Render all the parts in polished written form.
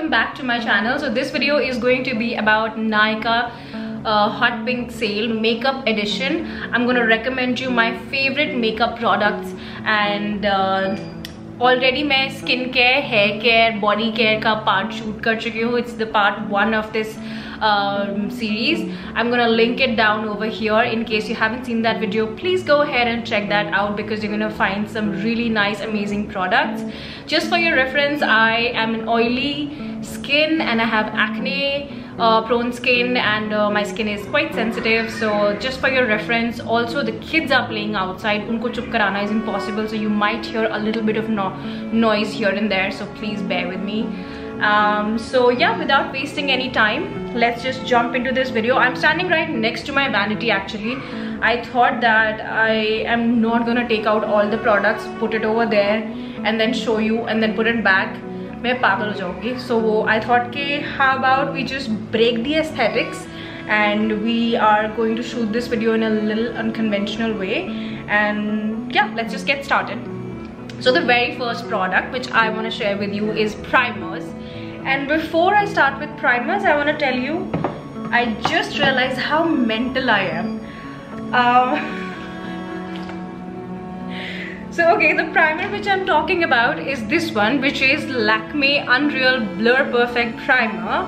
welcome back to my channel. So this video is going to be about Nykaa Hot Pink Sale Makeup Edition. I'm gonna recommend you my favorite makeup products and already मैं skin care, hair care, body care का part shoot कर चुकी हूँ. It's the part 1 of this series. I'm gonna link it down over here in case you haven't seen that video. Please go ahead and check that out because you're gonna find some really nice, amazing products. Just for your reference, I am an oily skin and I have acne prone skin, and my skin is quite sensitive. So just for your reference, also the kids are playing outside, unko chup karana is impossible, so you might hear a little bit of noise here and there, so please bear with me. So yeah, without wasting any time, let's just jump into this video. I'm standing right next to my vanity. Actually, I thought that I am not gonna take out all the products, put it over there and then show you and then put it back. मैं पागल हो जाऊंगी. So I thought कि how about we just break the aesthetics and we are going to shoot this video in a little unconventional way, and yeah, let's just get started. So the very first product which I want to share with you is primers. And before I start with primers, I want to tell you, I just realized how mental I am. So okay, the primer which I'm talking about is this one, which is Lakme Unreal Blur Perfect Primer.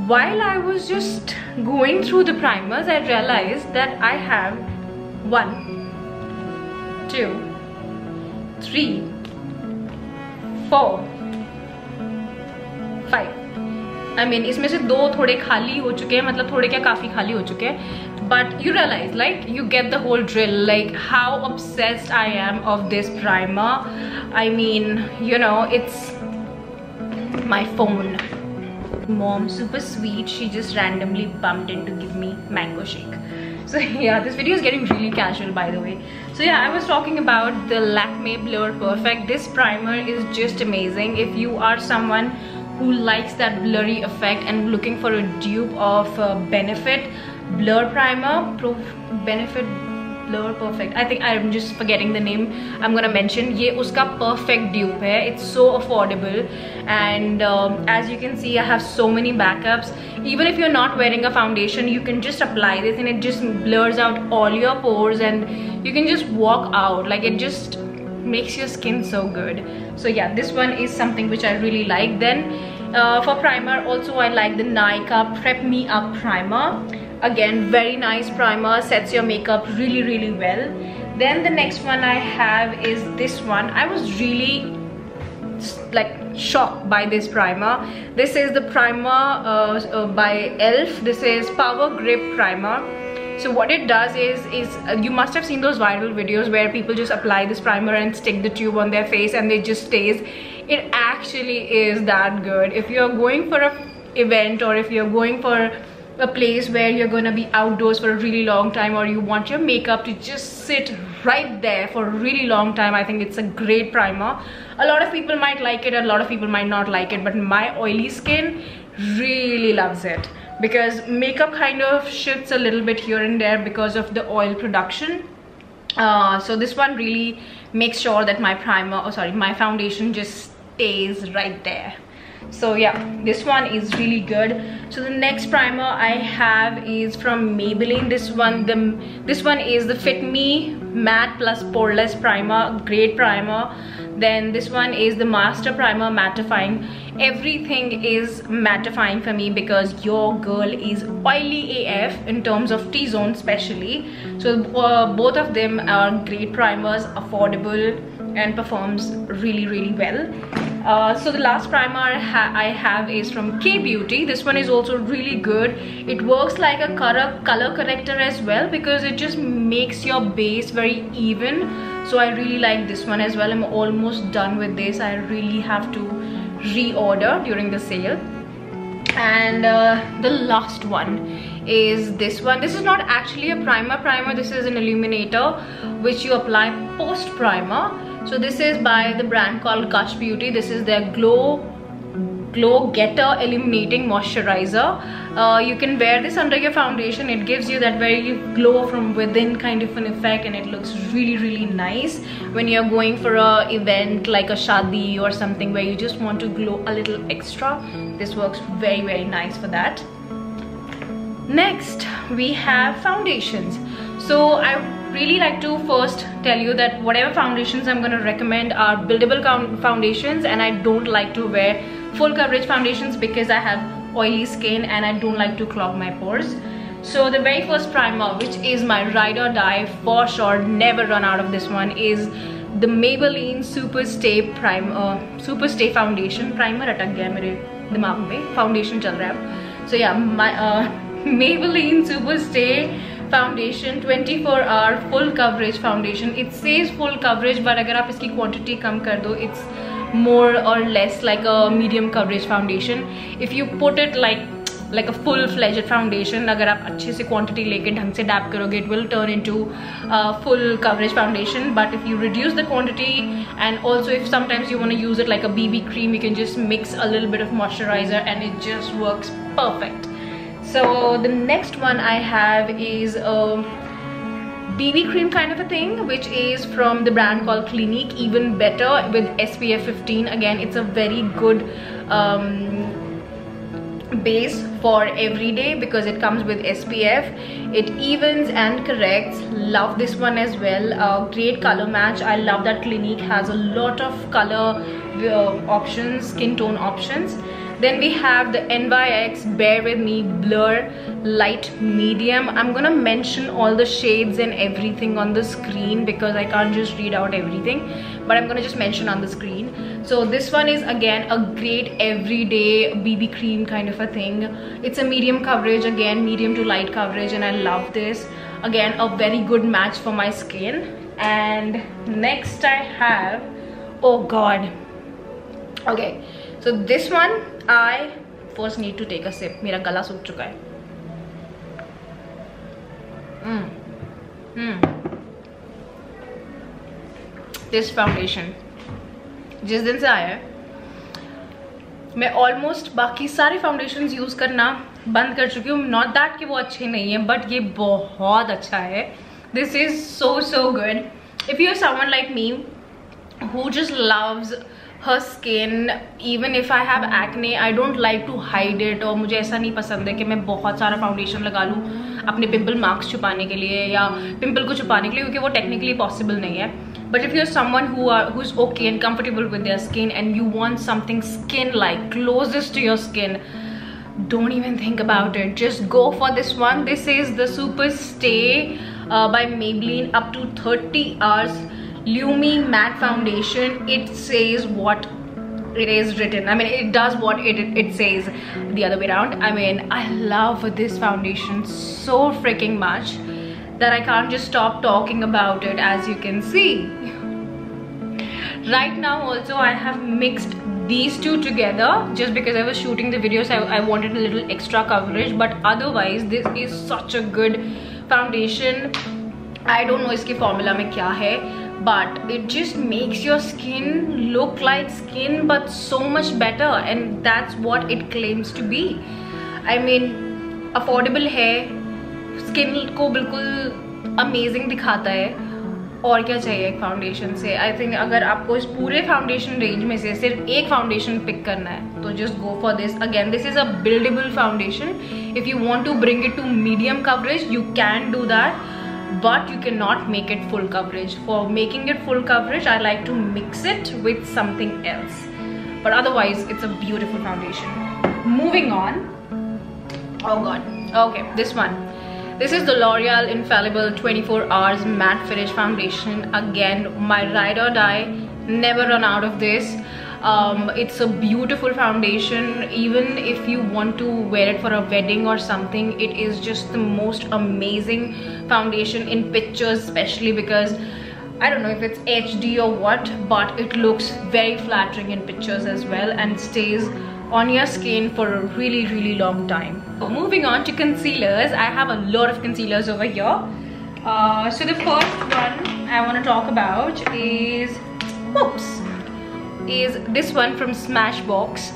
While I was just going through the primers, I realized that I have 1, 2, 3, 4, 5. I mean, इसमें से 2 थोड़े खाली हो चुके हैं, मतलब थोड़े क्या काफी खाली हो चुके हैं. But you realize, like, you get the whole drill, like how obsessed I am of this primer. I mean, you know, it's my phone. Mom, super sweet, she just randomly bumped in to give me mango shake. So yeah, this video is getting really casual, by the way. So yeah, I was talking about the Lakme Blur Perfect. This primer is just amazing. If you are someone who likes that blurry effect and looking for a dupe of Benefit Blur Primer, Benefit Blur Perfect, I think I'm just forgetting the name. I'm gonna mention ये उसका perfect dupe है. It's so affordable, and as you can see, I have so many backups. Even if you're not wearing a foundation, you can just apply this and it just blurs out all your pores and you can just walk out. Like, it just makes your skin so good. So yeah, this one is something which I really like. Then for primer also, I like the Nykaa Prep Me Up Primer. Again, very nice primer, sets your makeup really well. Then the next one I have is this one. I was really like shocked by this primer. This is the primer by ELF. This is Power Grip Primer. So what it does is you must have seen those viral videos where people just apply this primer and stick the tube on their face and it just stays. It actually is that good. If you're going for an event, or if you're going for a place where you're gonna be outdoors for a really long time, or you want your makeup to just sit right there for a really long time, I think it's a great primer. A lot of people might like it, a lot of people might not like it, but my oily skin really loves it because makeup kind of shifts a little bit here and there because of the oil production. So this one really makes sure that my my foundation just stays right there. So yeah, this one is really good. So the next primer I have is from Maybelline. This one is the Fit Me Matte Plus Poreless Primer. Great primer. Then this one is the Master Primer Mattifying. Everything is mattifying for me because your girl is oily AF in terms of T-zone especially. So both of them are great primers, affordable, and performs really well. So the last primer I have is from K Beauty. This one is also really good. It works like a color corrector as well because it just makes your base very even. So I really like this one as well. I'm almost done with this. I really have to reorder during the sale. And the last one is this one. This is not actually a primer. This is an illuminator which you apply post primer. So this is by the brand called Gush Beauty. This is their Glow Glow Getter Illuminating Moisturizer. You can wear this under your foundation. It gives you that very glow from within kind of an effect, and it looks really nice when you're going for a event like a shadi or something where you just want to glow a little extra. This works very nice for that. Next we have foundations. So I really like to first tell you that whatever foundations I'm going to recommend are buildable foundations, and I don't like to wear full coverage foundations because I have oily skin and I don't like to clog my pores. So the very first primer, which is my ride or die for sure, never run out of this one, is the Maybelline Super Stay Super Stay Foundation. Primer अटक गया मेरे दिमाग में, foundation चल रहा है. So yeah, my Maybelline Super Stay Foundation 24-hour full coverage foundation. It says full coverage, but अगर आप इसकी quantity कम कर दो, it's more or less like a medium coverage foundation. If you put it like a full-fledged foundation, अगर आप अच्छे से quantity लेके ढंग से dab करोगे, it will turn into full coverage foundation. But if you reduce the quantity, and also if sometimes you want to use it like a BB cream, you can just mix a little bit of moisturizer and it just works perfect. So the next one I have is a BB cream kind of a thing, which is from the brand called Clinique, Even Better, with SPF 15. Again, it's a very good base for everyday because it comes with SPF. It evens and corrects. Love this one as well. Great color match. I love that Clinique has a lot of color options, skin tone options. Then we have the NYX Bear With Me Blur Light Medium. I'm gonna mention all the shades and everything on the screen because I can't just read out everything, but I'm gonna just mention on the screen. So this one is again a great everyday BB cream kind of a thing. It's a medium coverage, again medium to light coverage, and I love this. Again, a very good match for my skin. And next I have, oh god, okay, so this one I first need to take a sip. मेरा गला सूख चुका है. This foundation जिस दिन से आया है, मैं ऑलमोस्ट बाकी सारे फाउंडेशंस यूज करना बंद कर चुकी हूँ. नॉट दैट कि वो अच्छे नहीं है, बट ये बहुत अच्छा है. This is so good. If you're someone like me who just loves her skin, even if I have acne, I don't like to hide it. और मुझे ऐसा नहीं पसंद है कि मैं बहुत सारा फाउंडेशन लगा लूँ अपने पिंपल मार्क्स छुपाने के लिए या पिंपल को छुपाने के लिए, क्योंकि वो टेक्निकली पॉसिबल नहीं है. But if you're someone who's okay and comfortable with their skin and you want something skin-like, closest to your skin, don't even think about it. Just go for this one. This is the Super Stay by Maybelline Up to 30 Hours Lumi Matte Foundation. It says what it is written. I mean, it does what it says the other way around. I mean, I love this foundation so freaking much that I can't just stop talking about it, as you can see. Right now also I have mixed these two together just because I was shooting the videos. I wanted a little extra coverage, but otherwise this is such a good foundation. I don't know iski formula mein kya hai, but it just makes your skin look like skin but so much better, and that's what it claims to be. I mean, affordable hai, skin को बिल्कुल amazing दिखाता है. और क्या चाहिए एक foundation से? I think अगर आपको इस पूरे फाउंडेशन रेंज में से सिर्फ एक फाउंडेशन पिक करना है तो just go for this. Again, this is a buildable foundation. If you want to bring it to medium coverage, you can do that, but you cannot make it full coverage. For making it full coverage, I like to mix it with something else, but otherwise it's a beautiful foundation. Moving on. Oh god, okay, this one. This is the L'Oreal Infallible 24 Hours Matte Finish Foundation. Again, my ride or die, never run out of this. It's a beautiful foundation. Even if you want to wear it for a wedding or something, it is just the most amazing foundation in pictures, especially because I don't know if it's HD or what, but it looks very flattering in pictures as well and stays on your skin for a really long time. So moving on to concealers, I have a lot of concealers over here. So the first one I want to talk about is this one from Smashbox.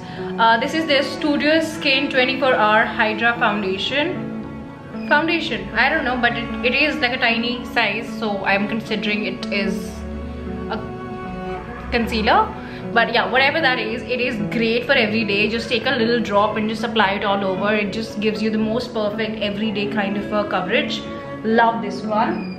This is their Studio Skin 24-hour Hydra foundation. I don't know, but it is like a tiny size, so I'm considering it is a concealer. But yeah, whatever that is, it is great for every day. Just take a little drop and just apply it all over. It just gives you the most perfect everyday kind of a coverage. Love this one.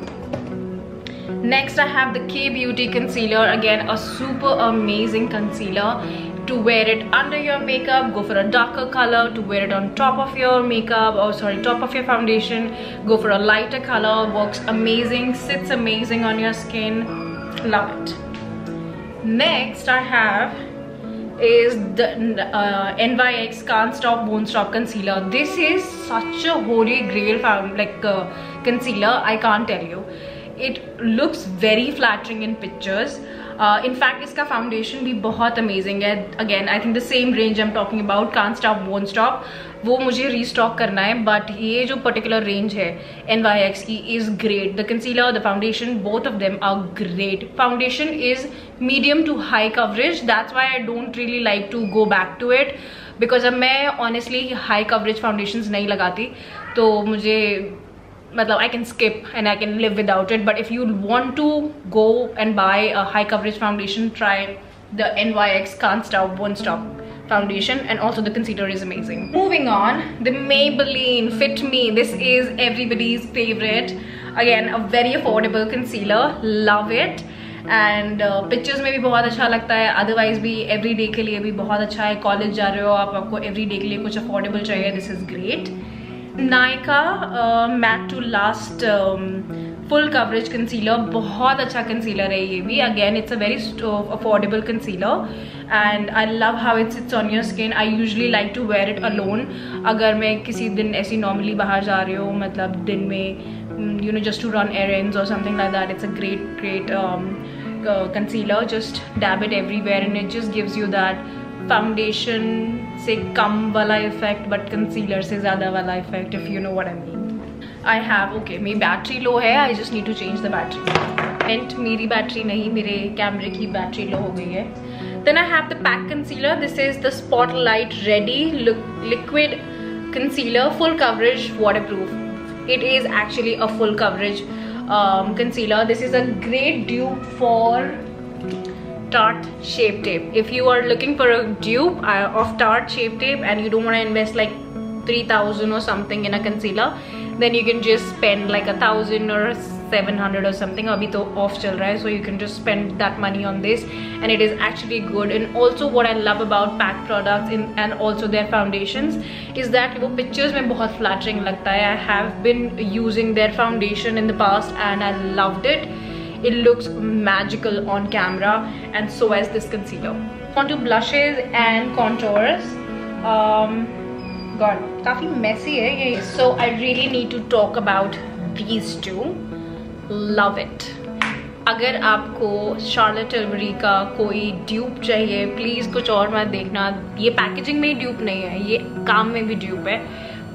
Next I have the K Beauty concealer. Again, a super amazing concealer to wear it under your makeup. Go for a darker color. To wear it on top of your makeup, or sorry, top of your foundation. Go for a lighter color. Works amazing, sits amazing on your skin. Love it. Next I have is the NYX Can't Stop Won't Stop concealer. This is such a holy grail concealer, I can't tell you. It looks very flattering in pictures. In fact, इसका foundation भी बहुत amazing है. Again, I think the same range I'm talking about, Can't Stop Won't Stop, वो मुझे restock करना है. But ये जो particular range है NYX की is great. The concealer, the foundation, both of them are great. Foundation is medium to high coverage. That's why I don't really like to go back to it, because अब मैं honestly high coverage foundations नहीं लगाती, तो मुझे I can skip and I can live without it. But if you want to go and buy a high coverage foundation, try the NYX Can't Stop Won't Stop foundation, and also the concealer is amazing. Moving on, the Maybelline Fit Me. This is everybody's favorite. Again, a very affordable concealer. Love it. And pictures में भी बहुत अच्छा लगता है. Otherwise भी everyday के लिए भी बहुत अच्छा है. College जा रहे हो आप, आपको everyday के लिए कुछ affordable चाहिए. This is great. Nykaa Matte to Last full coverage concealer. बहुत अच्छा concealer है ये भी. Again, it's a very affordable concealer, and I love how it sits on your skin. I usually like to wear it alone. अगर मैं किसी दिन ऐसी normally बाहर जा रही हूँ, मतलब दिन में, you know, just to run errands or something like that, it's a great concealer. Just dab it everywhere, and it just gives you that foundation से कम वाला effect but concealer से ज़्यादा वाला effect, if you know what I mean. I have, okay, मेरी battery low है. I just need to change the battery. And मेरी battery नहीं, मेरे कैमरे की battery low हो गई है. Then I have the PAC concealer. This is the Spotlight Ready liquid concealer, full coverage, waterproof. It is actually a full coverage concealer. This is a great dupe for Tarte Shape Tape. If you are looking for a dupe of Tarte Shape Tape and you don't want to invest like 3,000 or something in a concealer, then you can just spend like 1,000 or 700 or something. Abhi to off chal raha hai, so you can just spend that money on this, and it is actually good. And also what I love about PAC products and also their foundations is that wo pictures mein bahut flattering lagta hai. I have been using their foundation in the past and I loved it. It looks magical on camera, and so as this concealer. On to blushes and contours. God, काफी messy है ये. So I really need to talk about these two. Love it. अगर आपको Charlotte Tilbury का कोई dupe चाहिए, please कुछ और मत देखना. ये packaging में dupe नहीं है, ये काम में भी dupe है.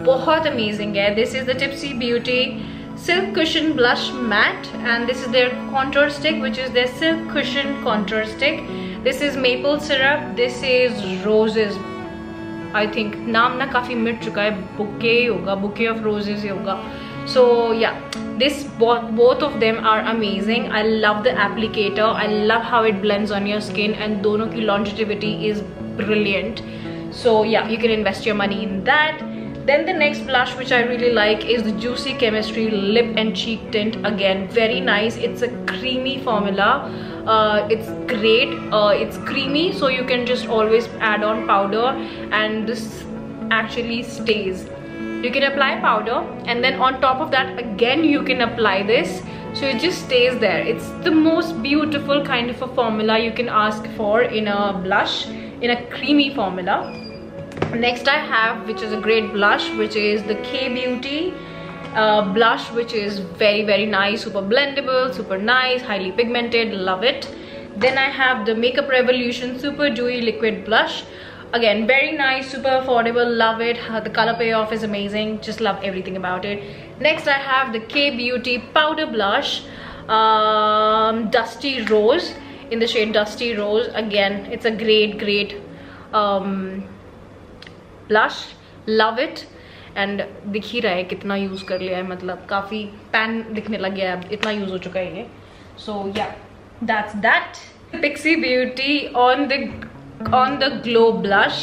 बहुत amazing है. This is the Tipsy Beauty Silk Cushion Blush Matte, and this is their contour stick, which is their Silk Cushion contour stick. This is maple syrup. This is roses. I think नाम ना काफी मिट चुका है. Bouquet होगा, bouquet of roses ही होगा. So yeah, this both of them are amazing. I love the applicator. I love how it blends on your skin, and दोनों की longevity is brilliant. So yeah, you can invest your money in that. Then the next blush which I really like is the Juicy Chemistry Lip and Cheek Tint. Again, very nice. It's a creamy formula. It's great. It's creamy, so you can just always add on powder, and this actually stays. You can apply powder, and then on top of that again you can apply this, so it just stays there. It's the most beautiful kind of a formula you can ask for in a blush, in a creamy formula. Next I have, which is a great blush, which is the K Beauty blush, which is very nice, super blendable, super nice, highly pigmented. Love it. Then I have the Makeup Revolution Super Dewy Liquid Blush. Again, very nice, super affordable. Love it. The color payoff is amazing. Just love everything about it. Next I have the K Beauty Powder Blush, Dusty Rose, in the shade Dusty Rose. Again, it's a great blush. Love it. And दिख ही रहा है कितना use कर लिया है, मतलब काफ़ी pan दिखने लग गया है, इतना यूज़ हो चुका है ये. सो या that's that. Pixi Beauty on the Glow Blush.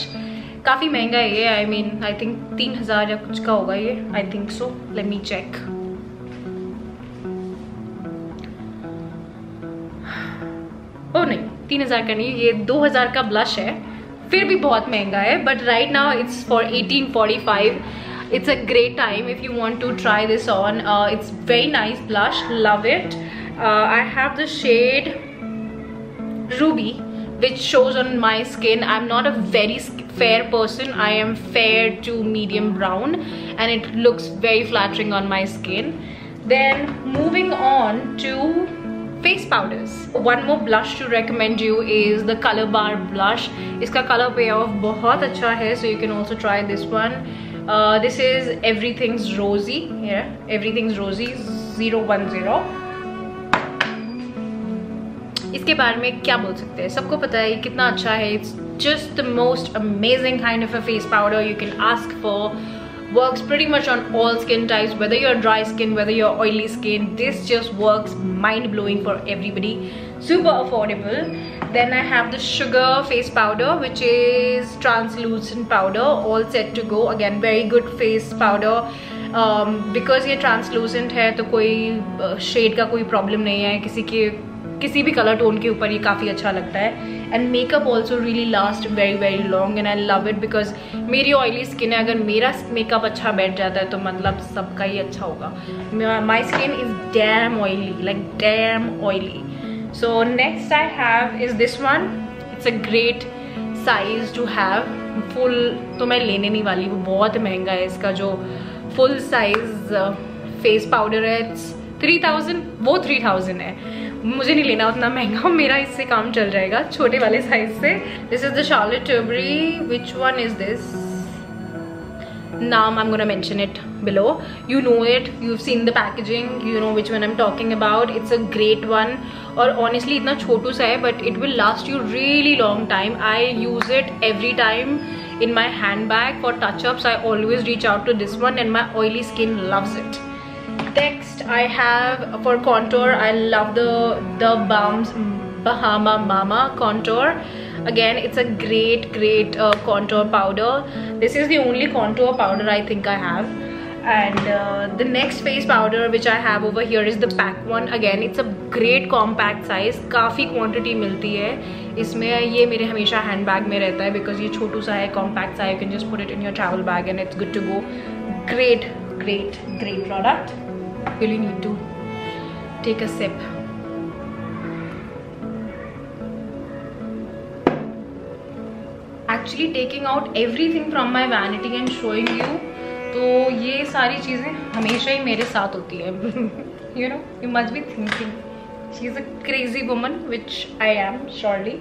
काफ़ी महंगा है ये. आई मीन आई थिंक 3000 या कुछ का होगा ये. I think so. Let me check. ओ नहीं, 3000 का नहीं, ये 2000 का ब्लश है. फिर भी बहुत महंगा है. But right now it's for 1845. It's a great time if you want to try this on. It's very nice blush. Love it. I have the shade Ruby, which shows on my skin. I'm not a very fair person. I am fair to medium brown, and it looks very flattering on my skin. Then moving on to face powders. One more blush to recommend you is the Color Bar blush. इसका color payoff बहुत अच्छा है, so you can also try this one. This is Everything's Rosy. Yeah, Everything's Rosy 010. इसके बारे में क्या बोल सकते हैं, सबको पता है कितना अच्छा है. It's just the most amazing kind of a face powder you can ask for. Works pretty much on all skin types, whether you're dry skin, whether you're oily skin. This just works mind-blowing for everybody. Super affordable. Then I have the Sugar face powder, which is translucent powder, all set to go. Again, very good face powder. Because ये translucent है तो कोई shade का कोई problem नहीं है. किसी भी कलर टोन के ऊपर ये काफ़ी अच्छा लगता है. And makeup also really last very very long and I love it because मेरी ऑयली स्किन है. अगर मेरा मेकअप अच्छा बैठ जाता है तो मतलब सबका ही अच्छा होगा. My skin is damn oily, like damn oily. So next I have is this one. It's a great size to have. Full तो मैं लेने नहीं वाली, वो बहुत महंगा है. इसका जो फुल साइज फेस पाउडर है 3000, वो 3000 है. मुझे नहीं लेना उतना महंगा, मेरा इससे काम चल जाएगा छोटे वाले साइज से. This is the Charlotte Tilbury. Which one is this? Name I'm gonna mention it below. You know it, you've seen the packaging, you know which one I'm talking about. It's a great one. और honestly इतना छोटू सा है but it will last you really long time. I use it every time in my handbag for touch-ups. I always reach out to this one and my oily skin loves it. Next I have for contour, I love the Balm's Bahama Mama contour. Again, it's a great contour powder. This is the only contour powder I think I have. And the next face powder which I have over here is the pack one. Again, it's a great compact size. काफ़ी quantity मिलती है इसमें. ये मेरे हमेशा handbag में रहता है because ये छोटू सा है, compact सा है. You can just put it in your travel bag and it's good to go. Great product. Really need to take a sip. Actually taking out everything from my vanity and showing you. तो ये सारी चीज़ें हमेशा ही मेरे साथ होती है. You know, you must be thinking she is a crazy woman, which I am surely.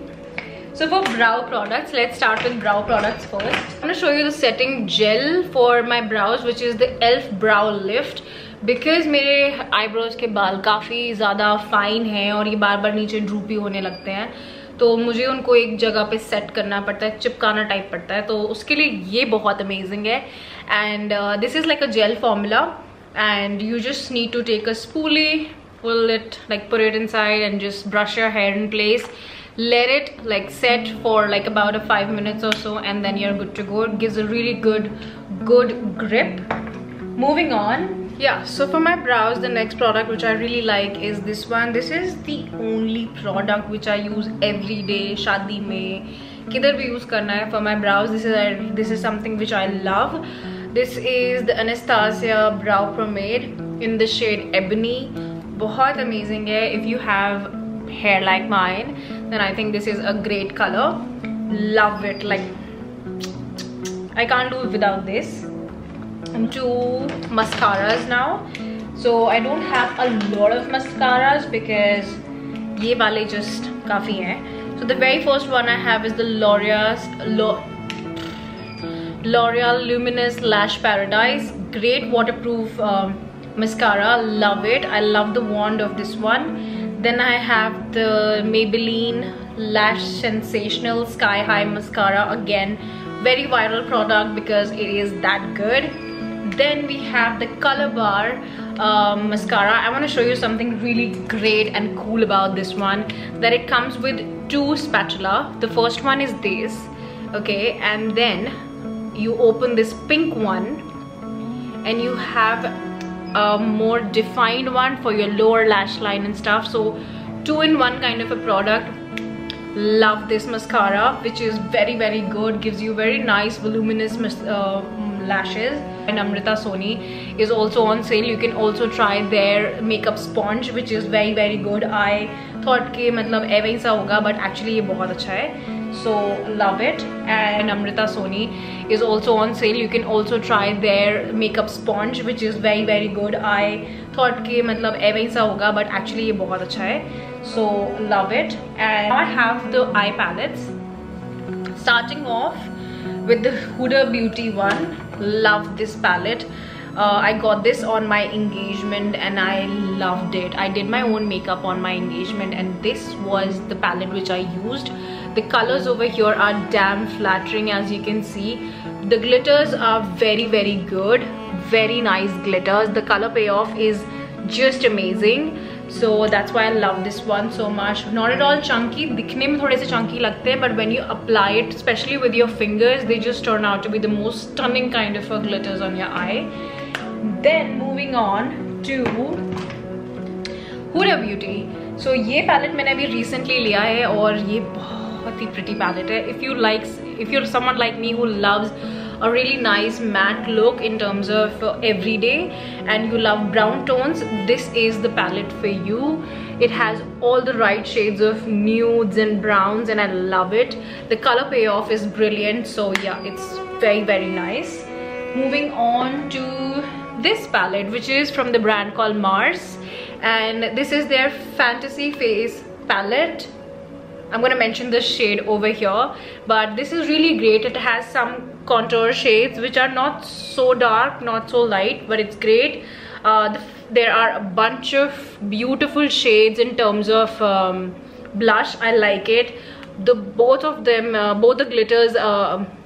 So for brow products, let's start with brow products first. I'm going to show you the setting gel for my brows, which is the e.l.f. Brow Lift. Because मेरे eyebrows के बाल काफ़ी ज़्यादा fine हैं और ये बार बार नीचे droopy होने लगते हैं, तो मुझे उनको एक जगह पे सेट करना पड़ता है, चिपकाना टाइप पड़ता है. तो उसके लिए ये बहुत अमेजिंग है. And this is like a gel formula and you just need to take a spoolie, pull it, like put it inside and just brush your hair in place. Let it like set for like about 5 minutes or so and then you're good to go. It gives a really good grip. Moving on, yeah, so for my brows, the next product which I really like is this one. This is the only product which I use every day. शादी में किधर भी use करना है for my brows. This is something which I love. This is the Anastasia Brow Pomade in the shade Ebony. बहुत amazing है. If you have hair like mine, then I think this is a great color. Love it. Like I can't do it without this. And two mascaras now. So I don't have a lot of mascaras because ये वाले just काफी हैं. So the very first one I have is the L'Oreal Luminous Lash Paradise. Great waterproof mascara. Love it. I love the wand of this one. Then I have the Maybelline Lash Sensational Sky High Mascara. Again, very viral product because it is that good. Then we have the Color Bar mascara. I want to show you something really great and cool about this one, that it comes with 2 spatula. The first one is this, okay, and then you open this pink one and you have a more defined one for your lower lash line and stuff. So 2-in-1 kind of a product. Love this mascara, which is very, very good, gives you very nice voluminous lashes. And Amrita Soni is also on sale. You can also try their makeup sponge, which is very, very good. I thought कि मतलब ऐसा ही होगा, but actually ये बहुत अच्छा है. So love it. And Amrita Soni is also on sale. You can also try their makeup sponge, which is very, very good. I thought कि मतलब ऐसा ही होगा, but actually ये बहुत अच्छा है. So love it. And I have the eye palettes. Starting off with the Huda Beauty one. Love this palette. I got this on my engagement and I loved it. I did my own makeup on my engagement and this was the palette which I used. The colors over here are damn flattering, as you can see. The glitters are very, very good. Very nice glitters. The color payoff is just amazing. So that's why I love this one so much. Not at all chunky. दिखने में थोड़े से chunky लगते हैं, but when you apply it, especially with your fingers, they just turn out to be the most stunning kind of glitters on your eye. Then moving on to Huda Beauty. So ये palette मैंने अभी recently लिया है और ये बहुत ही pretty palette है. If you're someone like me who loves a really nice matte look in terms of everyday and you love brown tones, this is the palette for you. It has all the right shades of nudes and browns and I love it. The color payoff is brilliant, so yeah, it's very, very nice. Moving on to this palette, which is from the brand called Mars, and this is their Fantasy Face palette. I'm gonna mention the shade over here, but this is really great. It has some contour shades which are not so dark, not so light, but it's great. There are a bunch of beautiful shades in terms of blush. I like it. Both of them, both the glitters,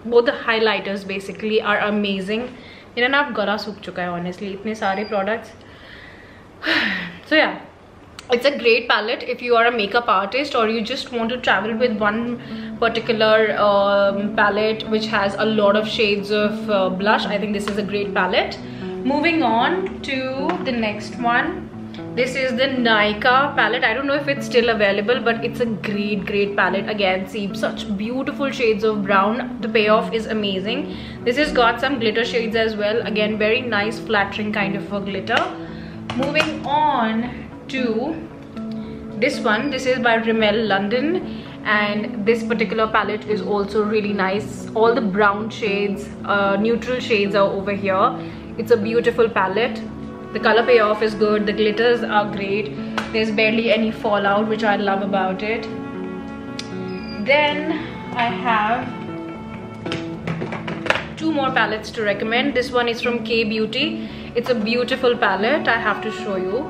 both the highlighters basically are amazing. मेरा ना अब गला सूख चुका है honestly, इतने सारे products. So yeah, it's a great palette if you are a makeup artist or you just want to travel with one particular palette which has a lot of shades of blush. I think this is a great palette. Moving on to the next one. This is the Nykaa palette. I don't know if it's still available, but it's a great palette. Again, see such beautiful shades of brown. The payoff is amazing. This has got some glitter shades as well. Again, very nice flattering kind of a glitter. Moving on to this one. This is by Rimmel London and this particular palette is also really nice. All the brown shades, neutral shades are over here. It's a beautiful palette. The color payoff is good. The glitters are great. There's barely any fallout, which I love about it. Then I have 2 more palettes to recommend. This one is from K Beauty. It's a beautiful palette. I have to show you.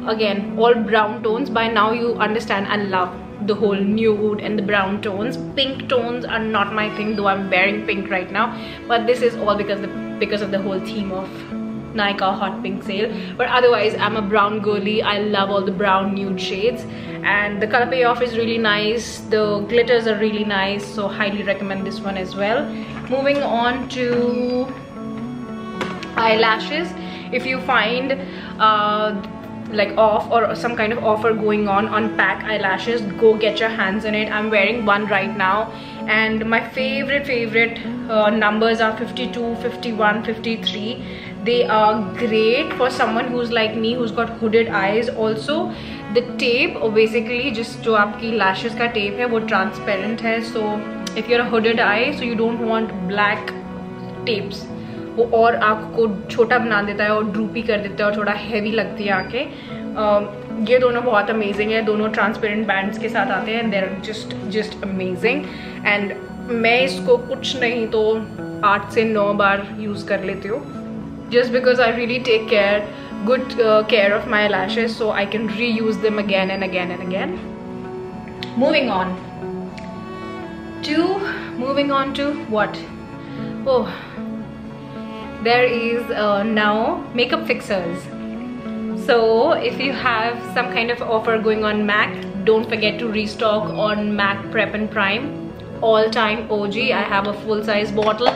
Again, all brown tones. By now you understand I love the whole nude and the brown tones. Pink tones are not my thing, though I'm wearing pink right now, but this is all because of the whole theme of Nykaa Hot Pink Sale. But otherwise, I'm a brown girly. I love all the brown nude shades and the color payoff is really nice. The glitters are really nice, so highly recommend this one as well. Moving on to eyelashes. If you find like off or some kind of offer going on Pack eyelashes, go get your hands on it. I'm wearing one right now and my favorite numbers are 52, 51, 53. They are great for someone who's like me, who's got hooded eyes. Also the tape, or basically just जो आपकी lashes का tape है वो transparent है, so if you're a hooded eye, so you don't want black tapes, वो और आँख को छोटा बना देता है और ड्रूपी कर देता है और थोड़ा हैवी लगती है आँखें. ये दोनों बहुत अमेजिंग है. दोनों ट्रांसपेरेंट बैंड्स के साथ आते हैं. देर जस्ट अमेजिंग एंड मैं इसको कुछ नहीं तो 8 से 9 बार यूज़ कर लेती हूँ. Just because I really take good care of my lashes, so I can reuse them again and again and again. Moving on to what? Oh, there is now makeup fixers. So if you have some kind of offer going on MAC, don't forget to restock on MAC Prep and Prime. All time OG. I have a full size bottle.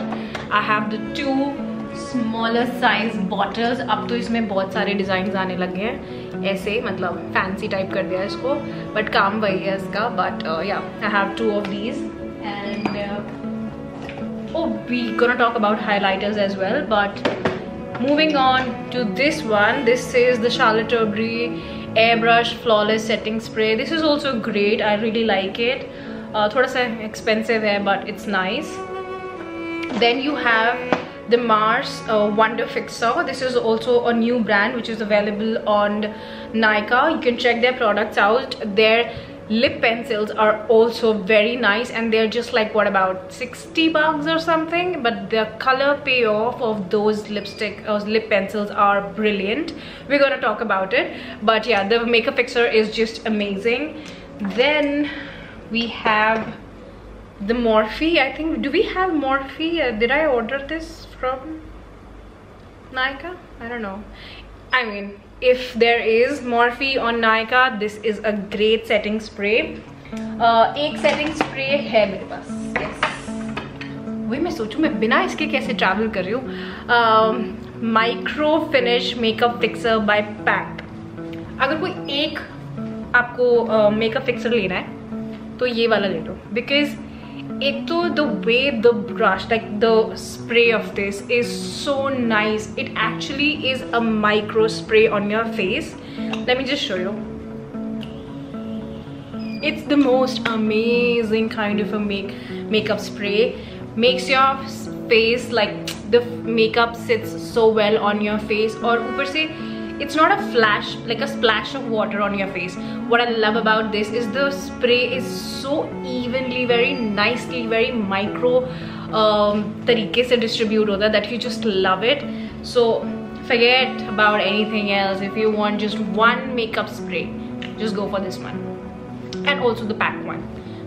I have the 2 smaller size bottles. अब तो इसमें बहुत सारे design आने लगे हैं, ऐसे मतलब फैंसी टाइप कर दिया इसको, बट काम वही है इसका. But yeah, I have 2 of these. And oh, we're gonna talk about highlighters as well, but moving on to this one. This is the Charlotte Tilbury Airbrush Flawless Setting Spray. This is also great. I really like it. थोड़ा सा expensive है, but it's nice. Then you have the Mars Wonder Fixer. This is also a new brand which is available on Nykaa. You can check their products out. Their lip pencils are also very nice, and they're just like, what, about 60 bucks or something, but the color payoff of those lip pencils are brilliant. We're gonna talk about it, but yeah, the makeup fixer is just amazing. Then we have the Morphe. I think, do we have Morphe? Did I order this from Nykaa? I don't know. I mean, if there is Morphe on Nykaa, this is a great setting spray. एक setting spray है मेरे पास. Yes. वही मैं सोचूं मैं बिना इसके कैसे travel कर रही हूँ. Micro Finish Makeup Fixer by PAC. अगर कोई एक आपको makeup fixer लेना है तो ये वाला ले लो, because एक तो the way the brush, like the spray of this is so nice. It actually is a micro spray on your face. Let me just show you. It's the most amazing kind of a makeup spray. Makes your face, like the makeup sits so well on your face. और ऊपर से it's not a flash, like a splash of water on your face. What I love about this is the spray is so evenly, very nicely, very micro तरीके से distribute होता है that you just love it. So forget about anything else. If you want just one makeup spray, just go for this one. And also the PAC one,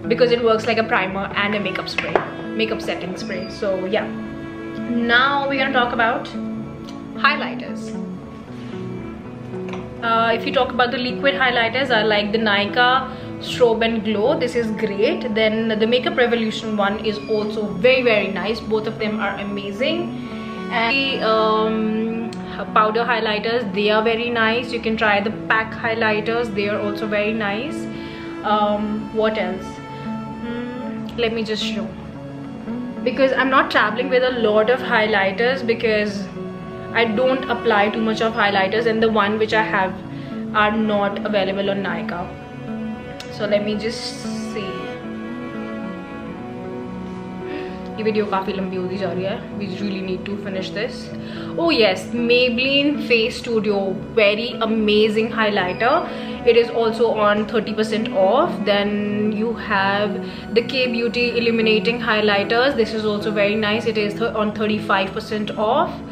because it works like a primer and a makeup spray, makeup setting spray. So yeah, now we're gonna talk about highlighters. If you talk about the liquid highlighters, I like the Nykaa Strobe and Glow. This is great. Then the Makeup Revolution one is also very, very nice. Both of them are amazing. And the powder highlighters, they are very nice. You can try the PAC highlighters. They are also very nice. What else? Let me just show. Because I'm not traveling with a lot of highlighters, because I don't apply too much of highlighters, and the one which I have are not available on Nykaa. So let me just see. ये video काफ़ी लंबी होती जा रही है. We really need to finish this. Oh yes, Maybelline Face Studio, very amazing highlighter. It is also on 30% off. Then you have the K Beauty Illuminating Highlighters. This is also very nice. It is on 35% off.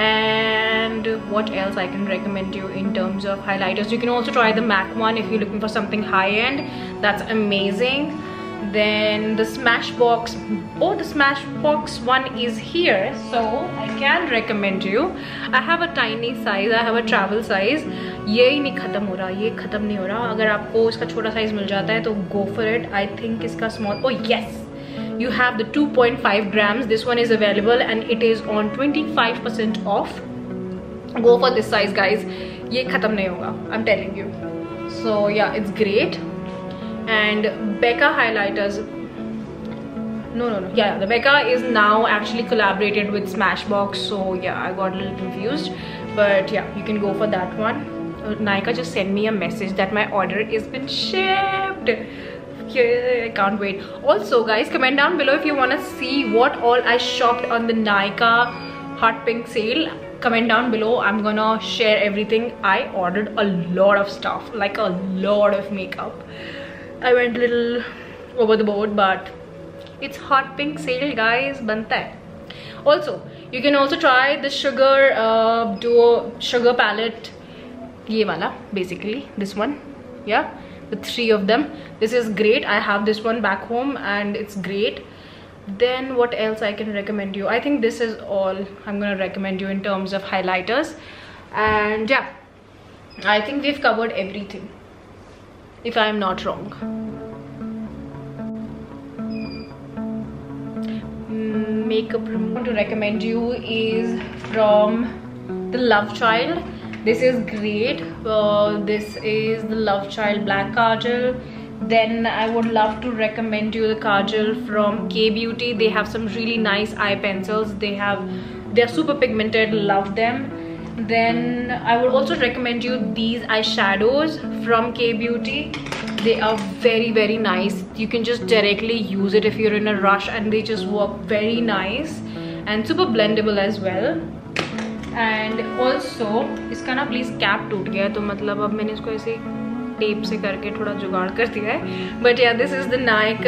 And what else I can recommend you in terms of highlighters? You can also try the MAC one if you're looking for something high-end. That's amazing. Then the Smashbox. Oh, the Smashbox one is here, so I can recommend you. I have a tiny size. I have a travel size. ये ही नहीं ख़त्म हो रहा, ये ख़त्म नहीं हो रहा. अगर आपको इसका छोटा साइज मिल जाता है तो go for it. I think इसका small. Oh yes. You have the 2.5 grams. This one is available and it is on 25% off. Go for this size, guys. ये ख़त्म नहीं होगा, I'm telling you. So yeah, it's great. And Becca highlighters. No. Yeah, the Becca is now actually collaborated with Smashbox. So yeah, I got a little confused. But yeah, you can go for that one. Nykaa just sent me a message that my order has been shipped. I can't wait. Also guys, comment down below if you want to see what all I shopped on the Nykaa Hot Pink sale. Comment down below. I'm gonna share everything. I ordered a lot of stuff, like a lot of makeup. I went a little over the board, but it's Hot Pink sale, guys. Banta hai. Also, you can also try the Sugar Duo Sugar palette. Ye wala, basically this one. Yeah, the 3 of them. This is great. I have this one back home and it's great. Then what else I can recommend you? I think this is all I'm gonna recommend you in terms of highlighters. And yeah, I think we've covered everything, if I'm not wrong. Makeup remover to recommend you is from the Love Child. This is great. This is the Love Child Black Kajal. Then I would love to recommend you the kajal from K Beauty. They have some really nice eye pencils. They're super pigmented, love them. Then I would also recommend you these eyeshadows from K Beauty. They are very, very nice. You can just directly use it if you're in a rush, and they just work very nice and super blendable as well. And also इसका ना please cap टूट गया, तो मतलब अब मैंने इसको ऐसे टेप से करके थोड़ा जुगाड़ कर दिया है. बट या this is the Naik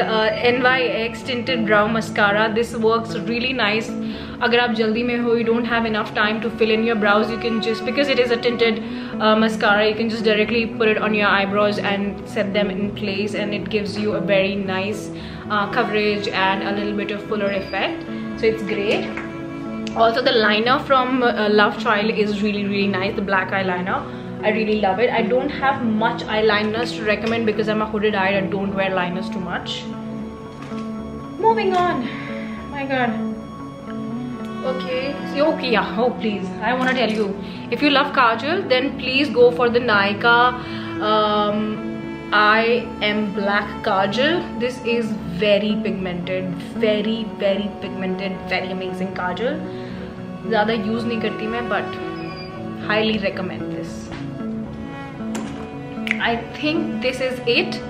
NYX tinted brow mascara. This works really nice. अगर आप जल्दी में हो, you don't have enough time to fill in your brows, you can just, because it is a tinted mascara, you can just directly put it on your eyebrows and set them in place, and it gives you a very nice coverage and a little bit of fuller effect. So it's great. Also the liner from Love Child is really, really nice. The black eyeliner, I really love it. I don't have much eyeliners to recommend because I'm a hooded eye and don't wear liners too much. Moving on. My god. Okay, yeah, oh please, I want to tell you, if you love kajal, then please go for the Nykaa I Am Black Kajal. This is very pigmented, very, very pigmented, very amazing kajal. ज़्यादा use नहीं करती मैं, but highly recommend this. I think this is it.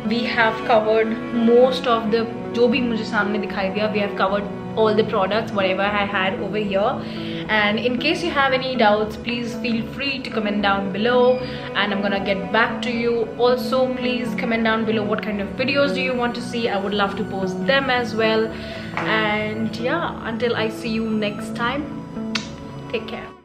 We have covered most of the, जो भी मुझे सामने दिखाई दिया, we have covered all the products, whatever I had over here. And in case you have any doubts, please feel free to comment down below, and I'm gonna get back to you. Also, please comment down below what kind of videos do you want to see. I would love to post them as well. And yeah, until I see you next time, take care.